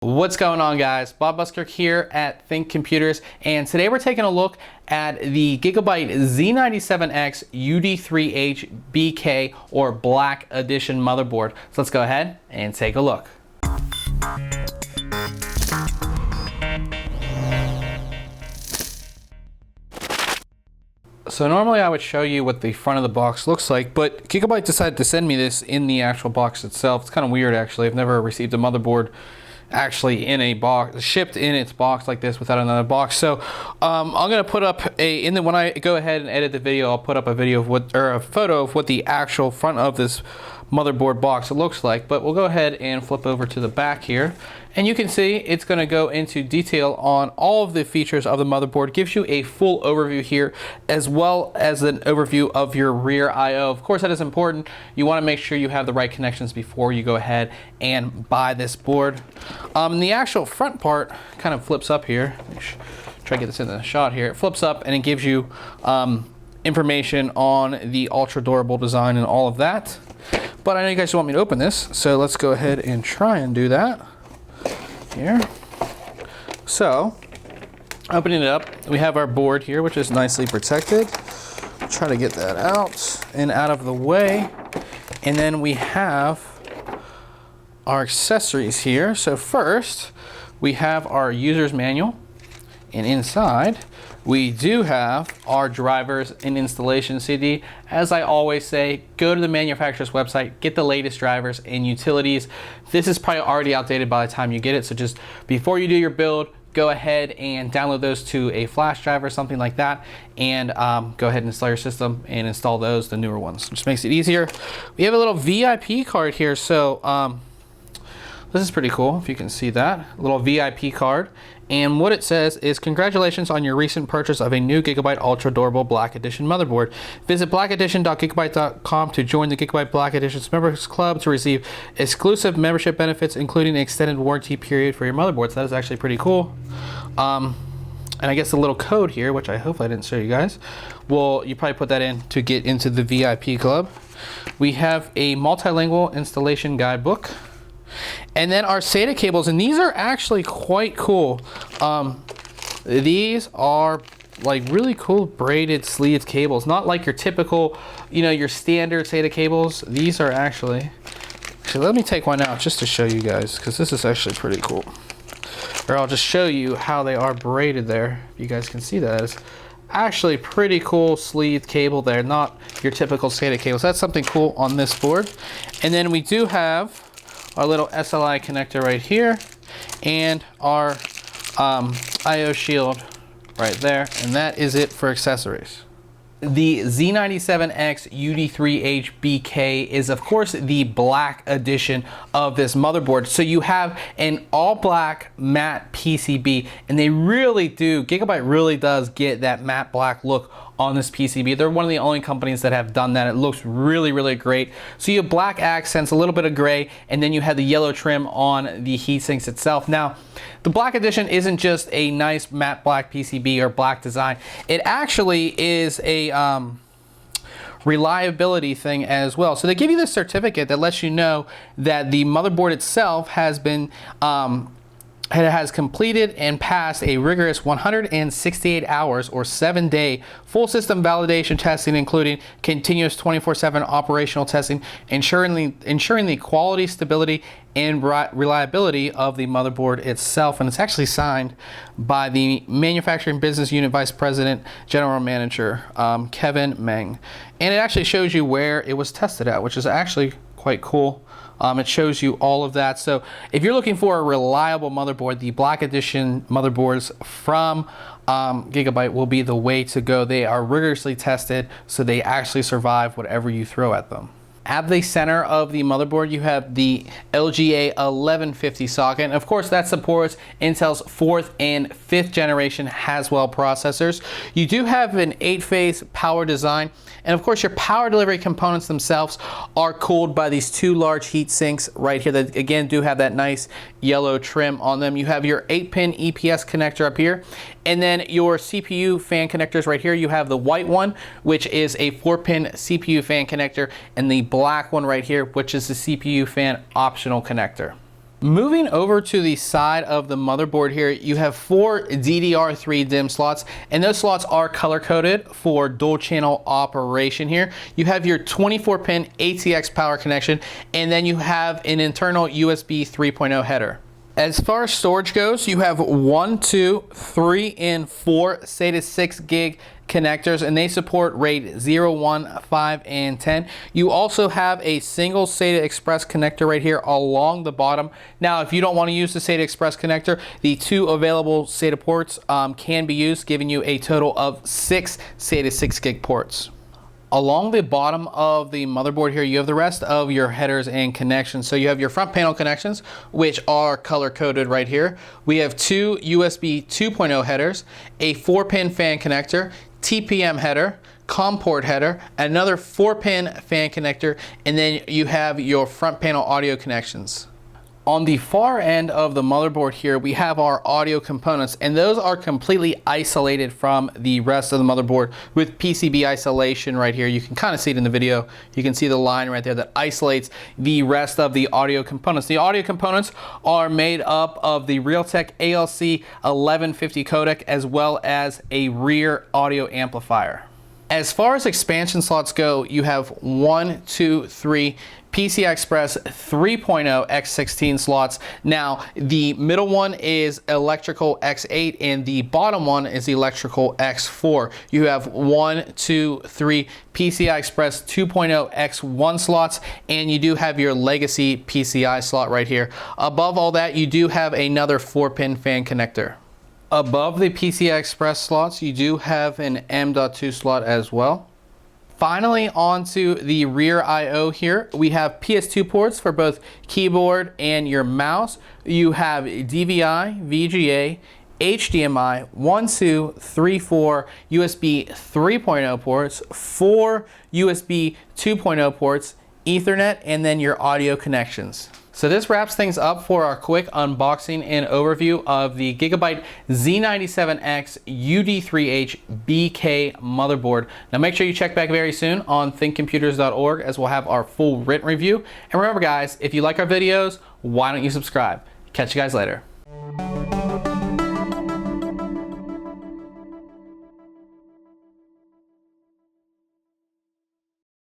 What's going on, guys? Bob Busker here at ThinkComputers, and today we're taking a look at the Gigabyte Z97X-UD3H-BK or Black Edition motherboard. So let's go ahead and take a look. So normally I would show you what the front of the box looks like, but Gigabyte decided to send me this in the actual box itself. It's kind of weird, actually. I've never received a motherboard actually in a box, shipped in its box like this without another box. So I'm gonna put up when I go ahead and edit the video, I'll put up a video of what, or a photo of what the actual front of this motherboard box looks like. But we'll go ahead and flip over to the back here, and you can see it's going to go into detail on all of the features of the motherboard. Gives you a full overview here, as well as an overview of your rear I/O. Of course, that is important. You want to make sure you have the right connections before you go ahead and buy this board. The actual front part kind of flips up here. Try to get this in the shot here. It flips up and it gives you information on the ultra durable design and all of that. But I know you guys want me to open this, so let's go ahead and try and do that here. So, opening it up, we have our board here, which is nicely protected. Try to get that out and out of the way. And then we have our accessories here. So first, we have our user's manual, and inside we do have our drivers and installation CD. As I always say, go to the manufacturer's website, get the latest drivers and utilities. This is probably already outdated by the time you get it, so just before you do your build, go ahead and download those to a flash drive or something like that, and go ahead and install your system and install those, the newer ones. Just makes it easier. We have a little VIP card here, so this is pretty cool, if you can see that. A little VIP card. And what it says is, congratulations on your recent purchase of a new Gigabyte Ultra Durable Black Edition motherboard. Visit blackedition.gigabyte.com to join the Gigabyte Black Edition's Members Club to receive exclusive membership benefits, including an extended warranty period for your motherboards. That is actually pretty cool. And I guess the little code here, which I hopefully I didn't show you guys, well, you probably put that in to get into the VIP club. We have a multilingual installation guidebook. And then our SATA cables, and these are actually quite cool. These are like really cool braided sleeved cables, not like your typical, your standard SATA cables. These are actually, let me take one out just to show you guys, because this is actually pretty cool. Or I'll just show you how they are braided there. You guys can see that. It's actually pretty cool sleeved cable there, not your typical SATA cables. That's something cool on this board. And then we do have our little SLI connector right here, and our I/O shield right there, and that is it for accessories. The Z97X-UD3H-BK is, of course, the black edition of this motherboard. So you have an all black matte PCB, and they really do, Gigabyte really does get that matte black look on this PCB. They're one of the only companies that have done that. It looks really, really great. So you have black accents, a little bit of gray, and then you have the yellow trim on the heat sinks itself. Now, the black edition isn't just a nice matte black PCB or black design. It actually is a reliability thing as well. So they give you this certificate that lets you know that the motherboard itself has been has completed and passed a rigorous 168 hours or 7-day full system validation testing, including continuous 24/7 operational testing, ensuring the quality, stability, and reliability of the motherboard itself. And it's actually signed by the Manufacturing Business Unit Vice President, General Manager, Kevin Meng. And it actually shows you where it was tested at, which is actually quite cool. It shows you all of that. So if you're looking for a reliable motherboard, the Black Edition motherboards from Gigabyte will be the way to go. They are rigorously tested, so they actually survive whatever you throw at them. At the center of the motherboard, you have the LGA 1150 socket, and of course that supports Intel's 4th and 5th generation Haswell processors. You do have an 8-phase power design, and of course your power delivery components themselves are cooled by these two large heat sinks right here that again do have that nice yellow trim on them. You have your 8-pin EPS connector up here, and then your CPU fan connectors right here. You have the white one, which is a 4-pin CPU fan connector, and the black one right here, which is the CPU fan optional connector. Moving over to the side of the motherboard here, you have 4 DDR3 DIMM slots, and those slots are color-coded for dual channel operation here. You have your 24-pin ATX power connection, and then you have an internal USB 3.0 header. As far as storage goes, you have 1, 2, 3, and 4 SATA 6 gig connectors, and they support RAID 0, 1, 5, and 10. You also have a single SATA Express connector right here along the bottom. Now, if you don't want to use the SATA Express connector, the 2 available SATA ports can be used, giving you a total of 6 SATA 6 gig ports. Along the bottom of the motherboard here, you have the rest of your headers and connections. So you have your front panel connections, which are color-coded right here. We have 2 USB 2.0 headers, a 4-pin fan connector, TPM header, COM port header, another 4-pin fan connector, and then you have your front panel audio connections. On the far end of the motherboard here, we have our audio components, and those are completely isolated from the rest of the motherboard with PCB isolation right here. You can kind of see it in the video. You can see the line right there that isolates the rest of the audio components. The audio components are made up of the Realtek ALC 1150 codec as well as a rear audio amplifier. As far as expansion slots go, you have 1, 2, 3 PCI Express 3.0 X16 slots. Now, the middle one is electrical X8 and the bottom one is electrical X4. You have 1, 2, 3 PCI Express 2.0 X1 slots, and you do have your legacy PCI slot right here. Above all that, you do have another 4-pin fan connector. Above the PCI Express slots, you do have an M.2 slot as well. Finally, onto the rear I/O here, we have PS2 ports for both keyboard and your mouse. You have DVI, VGA, HDMI, 1, 2, 3, 4 USB 3.0 ports, 4 USB 2.0 ports, Ethernet, and then your audio connections. So this wraps things up for our quick unboxing and overview of the Gigabyte Z97X-UD3H-BK motherboard. Now make sure you check back very soon on thinkcomputers.org as we'll have our full written review. And remember guys, if you like our videos, why don't you subscribe? Catch you guys later.